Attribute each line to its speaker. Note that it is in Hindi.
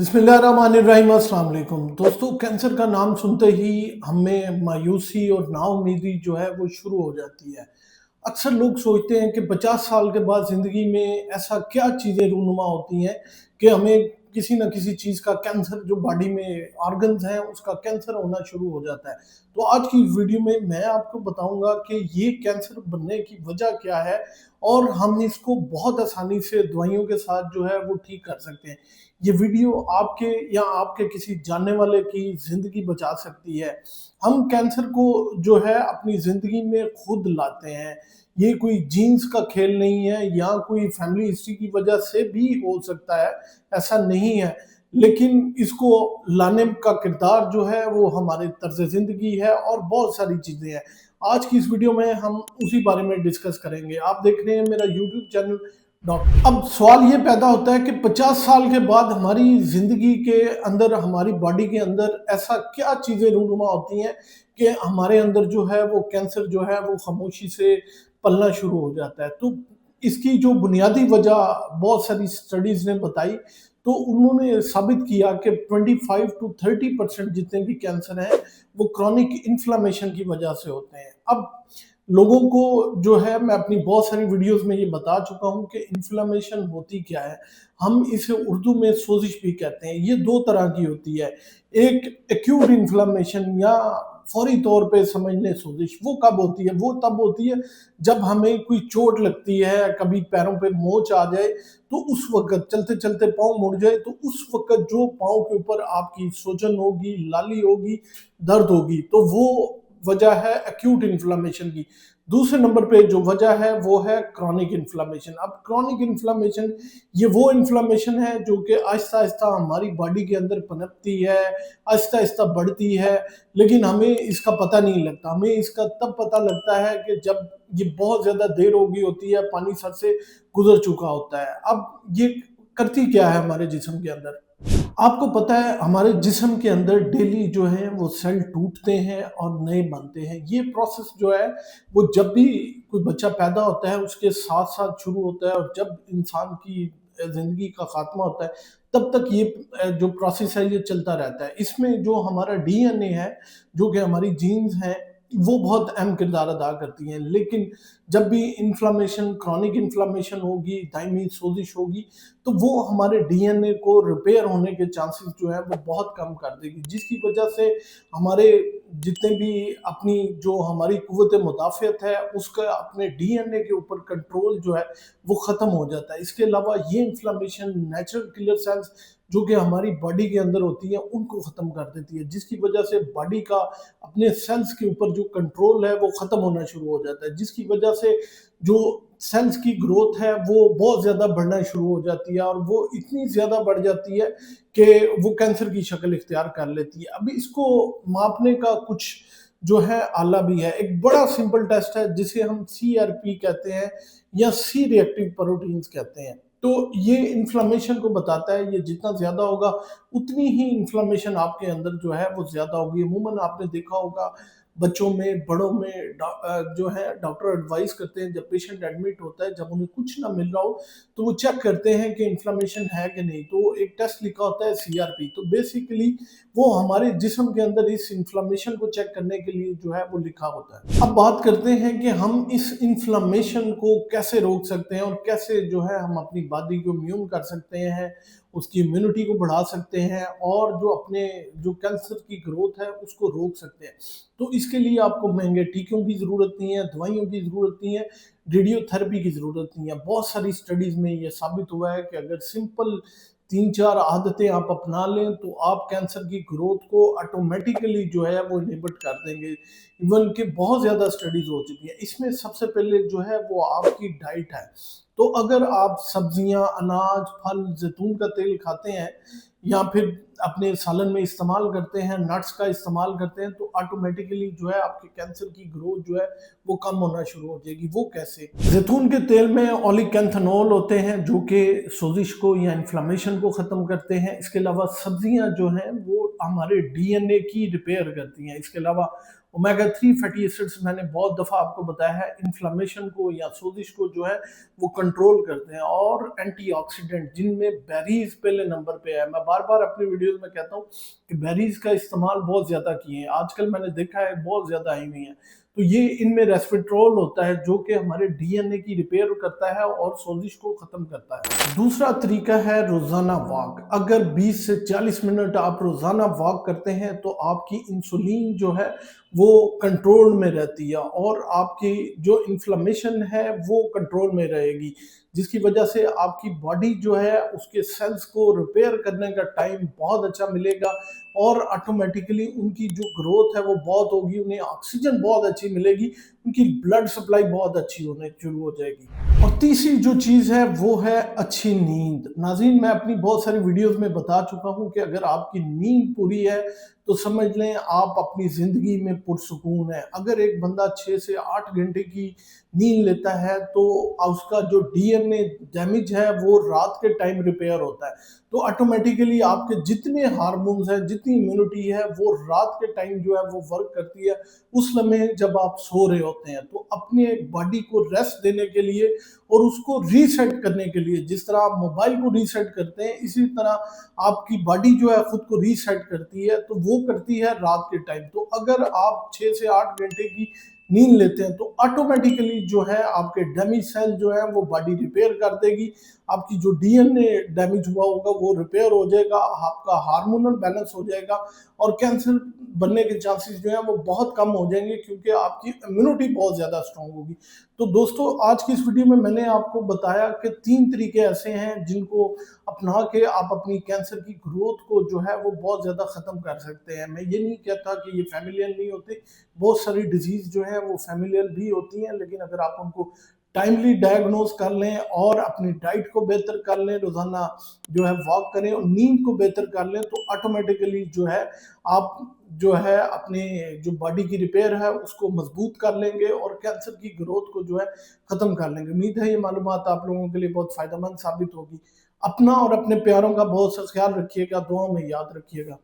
Speaker 1: बिस्मिल्लाहिर्रहमानिर्रहीम, अस्सलाम वालेकुम। दोस्तों, कैंसर का नाम सुनते ही हमें मायूसी और नाउम्मीदी जो है वो शुरू हो जाती है। अक्सर लोग सोचते हैं कि 50 साल के बाद ज़िंदगी में ऐसा क्या चीज़ें रूनुमा होती हैं कि हमें किसी न किसी चीज़ का कैंसर, जो बॉडी में ऑर्गन्स हैं उसका कैंसर होना शुरू हो जाता है। तो आज की वीडियो में मैं आपको बताऊँगा कि ये कैंसर बनने की वजह क्या है और हम इसको बहुत आसानी से दवाइयों के साथ जो है वो ठीक कर सकते हैं। ये वीडियो आपके या आपके किसी जानने वाले की ज़िंदगी बचा सकती है। हम कैंसर को जो है अपनी ज़िंदगी में खुद लाते हैं। ये कोई जीन्स का खेल नहीं है या कोई फैमिली हिस्ट्री की वजह से भी हो सकता है, ऐसा नहीं है। लेकिन इसको लाने का किरदार जो है वो हमारे तर्ज़ ज़िंदगी है और बहुत सारी चीज़ें हैं। आज की इस वीडियो में हम उसी बारे में डिस्कस करेंगे। आप देख रहे हैं मेरा यूट्यूब चैनल अब सवाल ये पैदा होता है कि 50 साल के बाद हमारी ज़िंदगी के अंदर, हमारी बॉडी के अंदर ऐसा क्या चीज़ें रूनुमा होती हैं कि हमारे अंदर जो है वो कैंसर जो है वो खामोशी से पलना शुरू हो जाता है। तो इसकी जो बुनियादी वजह बहुत सारी स्टडीज़ ने बताई, तो उन्होंने साबित किया कि 25 टू 30% जितने भी कैंसर हैं वो क्रॉनिक इन्फ्लेमेशन की वजह से होते हैं। अब लोगों को जो है, मैं अपनी बहुत सारी वीडियोस में ये बता चुका हूँ कि इन्फ्लेमेशन होती क्या है। हम इसे उर्दू में सोजिश भी कहते हैं। ये दो तरह की होती है। एक एक्यूट इन्फ्लेमेशन या फौरी तौर पे समझ लें सोजिश, वो कब होती है? वो तब होती है जब हमें कोई चोट लगती है, कभी पैरों पे मोच आ जाए, तो उस वक़्त चलते चलते पाँव मुड़ जाए, तो उस वक़्त जो पाँव के ऊपर आपकी सूजन होगी, लाली होगी, दर्द होगी, तो वो वजह है एक्यूट इन्फ्लेमेशन की। दूसरे नंबर पे जो वजह है वो है क्रॉनिक इन्फ्लेमेशन। अब क्रॉनिक इन्फ्लेमेशन ये वो इन्फ्लेमेशन है जो कि आहिस्ता-आहिस्ता हमारी बॉडी के अंदर पनपती है, आहिस्ता-आहिस्ता बढ़ती है, लेकिन हमें इसका पता नहीं लगता। हमें इसका तब पता लगता है कि जब ये बहुत ज़्यादा देर हो गई होती है, पानी सर से गुज़र चुका होता है। अब ये करती क्या है हमारे जिस्म के अंदर? आपको पता है हमारे जिस्म के अंदर डेली जो है वो सेल टूटते हैं और नए बनते हैं। ये प्रोसेस जो है वो जब भी कोई बच्चा पैदा होता है उसके साथ-साथ शुरू होता है, और जब इंसान की ज़िंदगी का खात्मा होता है तब तक ये जो प्रोसेस है ये चलता रहता है। इसमें जो हमारा डीएनए है, जो कि हमारी जीन्स हैं, वो बहुत अहम किरदार अदा करती हैं। लेकिन जब भी इन्फ्लेमेशन, क्रॉनिक इन्फ्लेमेशन होगी, दायमी सोजिश होगी, तो वो हमारे डीएनए को रिपेयर होने के चांसेस जो है वो बहुत कम कर देगी, जिसकी वजह से हमारे जितने भी अपनी जो हमारी कुव्वत मुदाफ़ियत है उसका अपने डीएनए के ऊपर कंट्रोल जो है वो ख़त्म हो जाता है। इसके अलावा ये इन्फ्लेमेशन नेचुरल किलर सेल्स जो कि हमारी बॉडी के अंदर होती है उनको ख़त्म कर देती है, जिसकी वजह से बॉडी का अपने सेल्स के ऊपर जो कंट्रोल है वो ख़त्म होना शुरू हो जाता है, जिसकी वजह से जो सेल्स की ग्रोथ है वो बहुत ज़्यादा बढ़ना शुरू हो जाती है, और वो इतनी ज़्यादा बढ़ जाती है कि वो कैंसर की शक्ल इख्तियार कर लेती है। अभी इसको मापने का कुछ जो है आला भी है। एक बड़ा सिंपल टेस्ट है जिसे हम सीआरपी कहते हैं या सी रिएक्टिव प्रोटीन्स कहते हैं। तो ये इन्फ्लेमेशन को बताता है। ये जितना ज़्यादा होगा उतनी ही इन्फ्लेमेशन आपके अंदर जो है वो ज़्यादा होगी। अमूमन आपने देखा होगा बच्चों में, बड़ों में जो है डॉक्टर एडवाइस करते हैं, जब पेशेंट एडमिट होता है, जब उन्हें कुछ ना मिल रहा हो तो वो चेक करते हैं कि इन्फ्लेमेशन है कि नहीं। तो एक टेस्ट लिखा होता है सीआरपी। तो बेसिकली वो हमारे जिस्म के अंदर इस इन्फ्लेमेशन को चेक करने के लिए जो है वो लिखा होता है। अब बात करते हैं कि हम इस इन्फ्लेमेशन को कैसे रोक सकते हैं और कैसे जो है हम अपनी बॉडी को इम्यून कर सकते हैं, उसकी इम्यूनिटी को बढ़ा सकते हैं, और जो अपने जो कैंसर की ग्रोथ है उसको रोक सकते हैं। तो इसके लिए आपको महँगे टीकों की ज़रूरत नहीं है, दवाइयों की ज़रूरत नहीं है, रेडियोथेरेपी की ज़रूरत नहीं है। बहुत सारी स्टडीज़ में ये साबित हुआ है कि अगर सिंपल 3-4 आदतें आप अपना लें तो आप कैंसर की ग्रोथ को ऑटोमेटिकली जो है वो इनहिबिट कर देंगे। इवन कि बहुत ज़्यादा स्टडीज़ हो चुकी हैं। इसमें सबसे पहले जो है वो आपकी डाइट है। तो अगर आप सब्जियाँ, अनाज, फल, ज़ैतून का तेल खाते हैं या फिर अपने सालन में इस्तेमाल करते हैं, नट्स का इस्तेमाल करते हैं, तो ऑटोमेटिकली जो है आपके कैंसर की ग्रोथ जो है वो कम होना शुरू हो जाएगी। वो कैसे? ज़ैतून के तेल में ओलिकैंथेनॉल होते हैं जो कि सोजिश को या इन्फ्लेमेशन को ख़त्म करते हैं। इसके अलावा सब्जियाँ जो हैं वो हमारे डीएनए की रिपेयर करती हैं। इसके अलावा ओमेगा 3 फैटी एसिड्स मैंने बहुत दफ़ा आपको बताया है इन्फ्लेमेशन को या सोजिश को जो है वो कंट्रोल करते हैं। और एंटीऑक्सीडेंट जिनमें बेरीज पहले नंबर पे है। मैं बार बार अपनी वीडियोस में कहता हूँ कि बेरीज का इस्तेमाल बहुत ज़्यादा किए हैं, आजकल मैंने देखा है बहुत ज़्यादा आई हुई हैं। तो ये इनमें रेस्वेट्रोल होता है जो कि हमारे डीएनए की रिपेयर करता है और सोजिश को ख़त्म करता है। दूसरा तरीका है रोज़ाना वॉक। अगर 20 से 40 मिनट आप रोज़ाना वॉक करते हैं तो आपकी इंसुलिन जो है वो कंट्रोल में रहती है और आपकी जो इन्फ्लेमेशन है वो कंट्रोल में रहेगी, जिसकी वजह से आपकी बॉडी जो है उसके सेल्स को रिपेयर करने का टाइम बहुत अच्छा मिलेगा और ऑटोमेटिकली उनकी जो ग्रोथ है वो बहुत होगी, उन्हें ऑक्सीजन बहुत अच्छी मिलेगी, उनकी ब्लड सप्लाई बहुत अच्छी होने शुरू हो जाएगी। और तीसरी जो चीज़ है वो है अच्छी नींद। नाज़रीन, मैं अपनी बहुत सारी वीडियोस में बता चुका हूँ कि अगर आपकी नींद पूरी है तो समझ लें आप अपनी ज़िंदगी में पुरसुकून है। अगर एक बंदा 6 से 8 घंटे की नींद लेता है तो उसका जो डीएनए डैमेज है वो रात के टाइम रिपेयर होता है। तो ऑटोमेटिकली आपके जितने हार्मोन्स हैं, जितनी इम्यूनिटी है वो रात के टाइम जो है वो वर्क करती है, उस लम्हे जब आप सो रहे होते हैं। तो अपने बॉडी को रेस्ट देने के लिए और उसको रीसेट करने के लिए, जिस तरह आप मोबाइल को रीसेट करते हैं इसी तरह आपकी बॉडी जो है खुद को रीसेट करती है, तो वो करती है रात के टाइम। तो अगर आप 6 से 8 घंटे की नींद लेते हैं तो ऑटोमेटिकली जो है आपके डैमेज सेल जो है वो बॉडी रिपेयर कर देगी, आपकी जो डीएनए डैमेज हुआ होगा वो रिपेयर हो जाएगा, आपका हार्मोनल बैलेंस हो जाएगा और कैंसर बनने के चांसेस जो है वो बहुत कम हो जाएंगे क्योंकि आपकी इम्यूनिटी बहुत ज़्यादा स्ट्रांग होगी। तो दोस्तों, आज की इस वीडियो में मैंने आपको बताया कि 3 तरीके ऐसे हैं जिनको अपना के आप अपनी कैंसर की ग्रोथ को जो है वो बहुत ज़्यादा ख़त्म कर सकते हैं। मैं ये नहीं कहता कि ये फैमिलियल नहीं होते, बहुत सारी डिजीज़ जो है वो फैमिलियल भी होती हैं, लेकिन अगर आप उनको टाइमली डायग्नोज कर लें और अपनी डाइट को बेहतर कर लें, रोज़ाना जो है वॉक करें और नींद को बेहतर कर लें, तो ऑटोमेटिकली जो है आप जो है अपने जो बॉडी की रिपेयर है उसको मजबूत कर लेंगे और कैंसर की ग्रोथ को जो है ख़त्म कर लेंगे। उम्मीद है ये मालूमात आप लोगों के लिए बहुत फ़ायदेमंद साबित होगी। अपना और अपने प्यारों का बहुत सा ख्याल रखिएगा, दुआओं में याद रखिएगा।